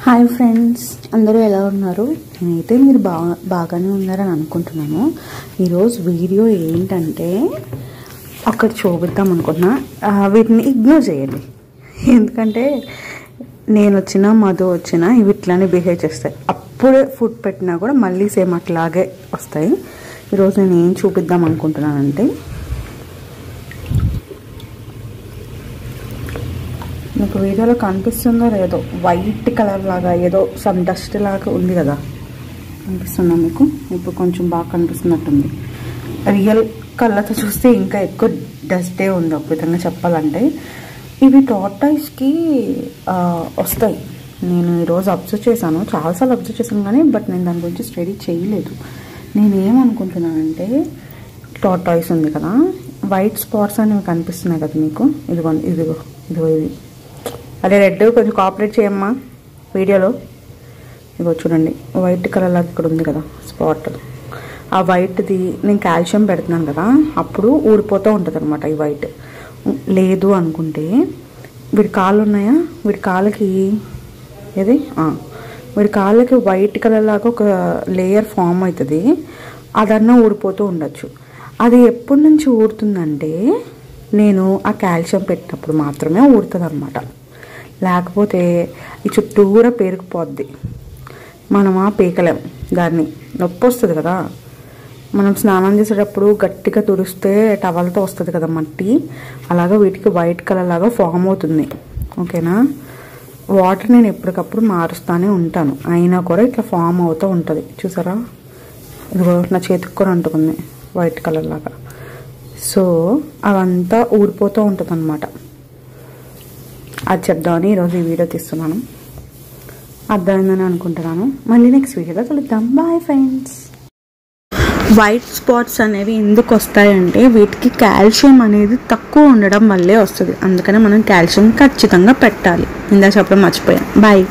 Hi friends, అందరూ ఎలా ఉన్నారు? నేనైతే మీరు బాగానే ఉన్నారని అనుకుంటున్నాను. ఈరోజు వీడియో ఏంటంటే అక్కడ చూపిద్దాం అనుకుంటున్నా. వీటిని ఇగ్నోర్ చేయండి, ఎందుకంటే నేను వచ్చినా మధు వచ్చినా ఇవి ఇట్లానే బిహేవ్ చేస్తాయి. అప్పుడే ఫుడ్ పెట్టినా కూడా మళ్ళీ సేమ్ అట్లాగే వస్తాయి. ఈరోజు నేను ఏం చూపిద్దాం అనుకుంటున్నానంటే, మీకు వీడియోలో కనిపిస్తుందో లేదో, వైట్ కలర్ లాగా ఏదో సమ్ డస్ట్ లాగా ఉంది కదా, కనిపిస్తుందా మీకు? ఇప్పుడు కొంచెం బాగా కనిపిస్తున్నట్టుంది. రియల్ కళ్ళతో చూస్తే ఇంకా ఎక్కువ డస్టే ఉంది ఒక విధంగా చెప్పాలంటే. ఇవి టార్టాయిస్కి వస్తాయి. నేను ఈరోజు అబ్జర్వ్ చేశాను, చాలాసార్లు అబ్జర్వ్ చేశాను కానీ బట్ నేను దాని గురించి స్టడీ చేయలేదు. నేనేమనుకుంటున్నానంటే, టార్టాయిస్ ఉంది కదా, వైట్ స్పాట్స్ అనేవి కనిపిస్తున్నాయి కదా మీకు, ఇదిగోండి, ఇదిగో ఇది. అదే రెడ్, కొంచెం కోఆపరేట్ చేయమ్మా వీడియోలో. ఇదిగో చూడండి, వైట్ కలర్ లాగా ఇక్కడ ఉంది కదా స్పాట్. ఆ వైట్ది నేను కాల్షియం పెడుతున్నాను కదా, అప్పుడు ఊడిపోతూ ఉంటుంది అనమాట ఈ వైట్. లేదు అనుకుంటే వీడి కాళ్ళు ఉన్నాయా, వీడి కాళ్ళకి ఏది వీడి కాళ్ళకి వైట్ కలర్ లాగా ఒక లేయర్ ఫామ్ అవుతుంది. అదన్నా ఊడిపోతూ ఉండొచ్చు. అది ఎప్పటి నుంచి ఊడుతుందంటే, నేను ఆ కాల్షియం పెట్టినప్పుడు మాత్రమే ఊడుతుంది అనమాట. లేకపోతే ఈ చుట్టూరా పేరుకుపోద్ది. మనం పీకలేం దాన్ని, నొప్పి వస్తుంది కదా. మనం స్నానం చేసేటప్పుడు గట్టిగా తుడిస్తే టవల్తో వస్తుంది కదా మట్టి, అలాగా వీటికి వైట్ కలర్ లాగా ఫామ్ అవుతుంది. ఓకేనా? వాటర్ నేను ఎప్పటికప్పుడు మారుస్తూనే ఉంటాను, అయినా కూడా ఇట్లా ఫామ్ అవుతూ ఉంటుంది. చూసారా, ఇదిగో నా చేతికి కూడా అంటుకుంది వైట్ కలర్ లాగా. సో అవంతా ఊడిపోతూ ఉంటుంది అన్నమాట. అది చెప్దామని ఈరోజు ఈ వీడియో తీస్తున్నాను. అర్థమైందని అనుకుంటున్నాను. మళ్ళీ నెక్స్ట్ వీడియోలో కలుద్దాం. Bye friends. వైట్ స్పాట్స్ అనేవి ఎందుకు వస్తాయంటే, వీటికి కాల్షియం అనేది తక్కువ ఉండడం వల్లే వస్తుంది. అందుకనే మనం కాల్షియం ఖచ్చితంగా పెట్టాలి. ఇందా చెప్పడం మర్చిపోయాను. బాయ్.